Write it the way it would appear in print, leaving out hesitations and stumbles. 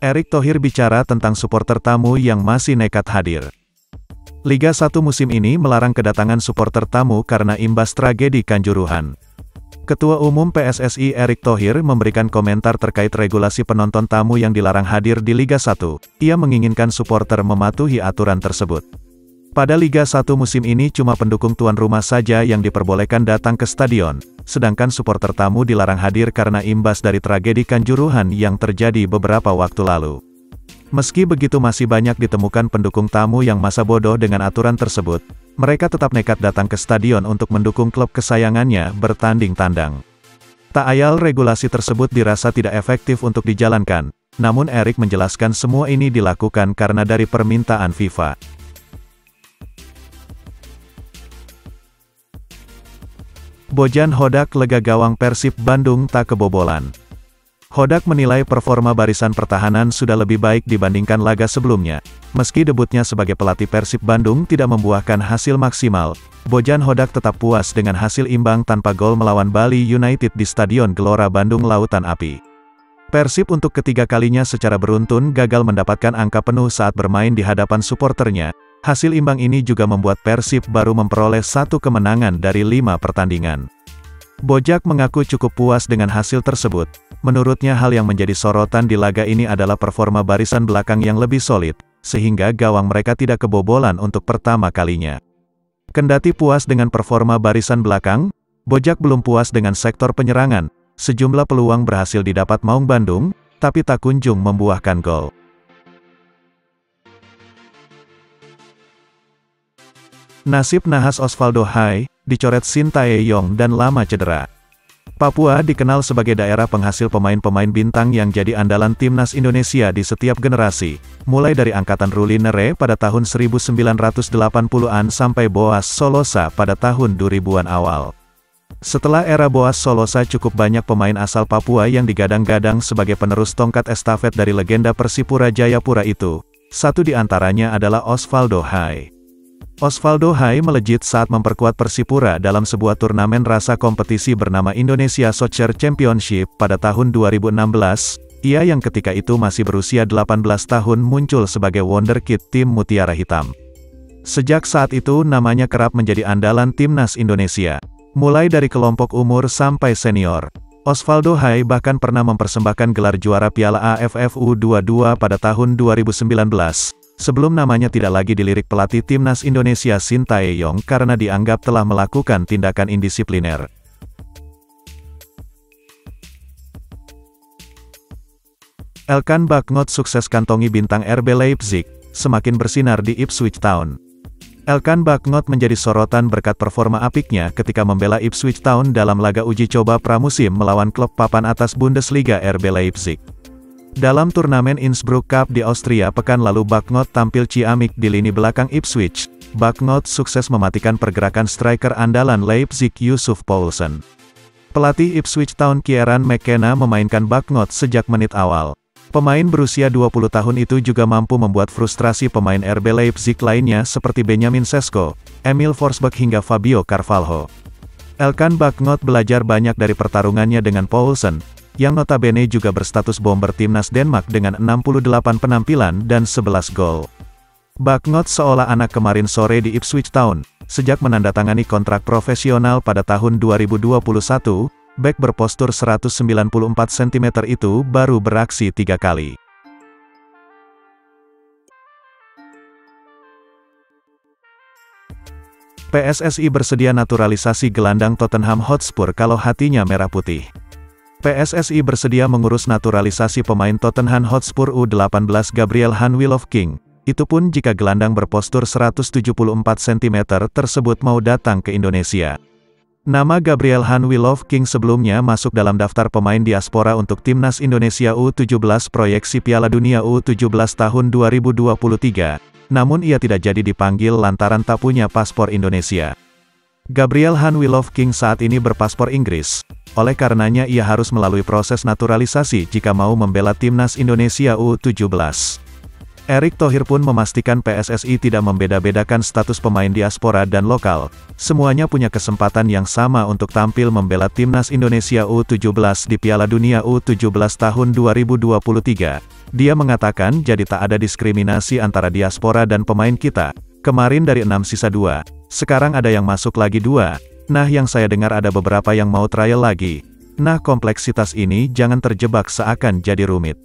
Erick Thohir bicara tentang supporter tamu yang masih nekat hadir. Liga 1 musim ini melarang kedatangan supporter tamu karena imbas tragedi Kanjuruhan. Ketua Umum PSSI Erick Thohir memberikan komentar terkait regulasi penonton tamu yang dilarang hadir di Liga 1. Ia menginginkan supporter mematuhi aturan tersebut. Pada Liga 1 musim ini cuma pendukung tuan rumah saja yang diperbolehkan datang ke stadion, sedangkan supporter tamu dilarang hadir karena imbas dari tragedi Kanjuruhan yang terjadi beberapa waktu lalu. Meski begitu masih banyak ditemukan pendukung tamu yang masa bodoh dengan aturan tersebut, mereka tetap nekat datang ke stadion untuk mendukung klub kesayangannya bertanding tandang. Tak ayal regulasi tersebut dirasa tidak efektif untuk dijalankan, namun Erick menjelaskan semua ini dilakukan karena dari permintaan FIFA. Bojan Hodak lega gawang Persib Bandung tak kebobolan. Hodak menilai performa barisan pertahanan sudah lebih baik dibandingkan laga sebelumnya. Meski debutnya sebagai pelatih Persib Bandung tidak membuahkan hasil maksimal, Bojan Hodak tetap puas dengan hasil imbang tanpa gol melawan Bali United di Stadion Gelora Bandung Lautan Api. Persib untuk ketiga kalinya secara beruntun gagal mendapatkan angka penuh saat bermain di hadapan suporternya. Hasil imbang ini juga membuat Persib baru memperoleh 1 kemenangan dari 5 pertandingan. Bojak mengaku cukup puas dengan hasil tersebut. Menurutnya hal yang menjadi sorotan di laga ini adalah performa barisan belakang yang lebih solid, sehingga gawang mereka tidak kebobolan untuk pertama kalinya. Kendati puas dengan performa barisan belakang, Bojak belum puas dengan sektor penyerangan. Sejumlah peluang berhasil didapat Maung Bandung, tapi tak kunjung membuahkan gol. Nasib nahas Osvaldo Hai, dicoret Sintayong dan lama cedera. Papua dikenal sebagai daerah penghasil pemain-pemain bintang yang jadi andalan timnas Indonesia di setiap generasi, mulai dari angkatan Ruli Nere pada tahun 1980-an sampai Boas Solosa pada tahun 2000-an awal. Setelah era Boas Solosa cukup banyak pemain asal Papua yang digadang-gadang sebagai penerus tongkat estafet dari legenda Persipura Jayapura itu. Satu di antaranya adalah Osvaldo Hai. Osvaldo Hai melejit saat memperkuat Persipura dalam sebuah turnamen rasa kompetisi bernama Indonesia Soccer Championship pada tahun 2016. Ia yang ketika itu masih berusia 18 tahun muncul sebagai wonderkid tim Mutiara Hitam. Sejak saat itu namanya kerap menjadi andalan timnas Indonesia. Mulai dari kelompok umur sampai senior, Osvaldo Hai bahkan pernah mempersembahkan gelar juara Piala AFF U22 pada tahun 2019. Sebelum namanya tidak lagi dilirik pelatih timnas Indonesia Sintayong karena dianggap telah melakukan tindakan indisipliner. Elkan Bagnot sukses kantongi bintang RB Leipzig, semakin bersinar di Ipswich Town. Elkan Bagnot menjadi sorotan berkat performa apiknya ketika membela Ipswich Town dalam laga uji coba pramusim melawan klub papan atas Bundesliga RB Leipzig. Dalam turnamen Innsbruck Cup di Austria pekan lalu Bagnot tampil ciamik di lini belakang Ipswich. Bagnot sukses mematikan pergerakan striker andalan Leipzig Yusuf Poulsen. Pelatih Ipswich Town Kieran McKenna memainkan Bagnot sejak menit awal. Pemain berusia 20 tahun itu juga mampu membuat frustrasi pemain RB Leipzig lainnya seperti Benjamin Sesko, Emil Forsberg hingga Fabio Carvalho. Elkan Bagnot belajar banyak dari pertarungannya dengan Poulsen, yang notabene juga berstatus bomber timnas Denmark dengan 68 penampilan dan 11 gol. Bagnot seolah anak kemarin sore di Ipswich Town. Sejak menandatangani kontrak profesional pada tahun 2021, bek berpostur 194 cm itu baru beraksi 3 kali. PSSI bersedia naturalisasi gelandang Tottenham Hotspur kalau hatinya merah putih. PSSI bersedia mengurus naturalisasi pemain Tottenham Hotspur U18 Gabriel Hanwilov-King, itu pun jika gelandang berpostur 174 cm tersebut mau datang ke Indonesia. Nama Gabriel Hanwilov-King sebelumnya masuk dalam daftar pemain diaspora untuk Timnas Indonesia U17 proyeksi Piala Dunia U17 tahun 2023, namun ia tidak jadi dipanggil lantaran tak punya paspor Indonesia. Gabriel Hanwilov-King saat ini berpaspor Inggris. Oleh karenanya ia harus melalui proses naturalisasi jika mau membela Timnas Indonesia U17. Erick Thohir pun memastikan PSSI tidak membeda-bedakan status pemain diaspora dan lokal. Semuanya punya kesempatan yang sama untuk tampil membela timnas Indonesia U17 di Piala Dunia U17 tahun 2023. Dia mengatakan jadi tak ada diskriminasi antara diaspora dan pemain kita. Kemarin dari 6 sisa 2. Sekarang ada yang masuk lagi 2. Nah yang saya dengar ada beberapa yang mau trial lagi. Nah kompleksitas ini jangan terjebak seakan jadi rumit.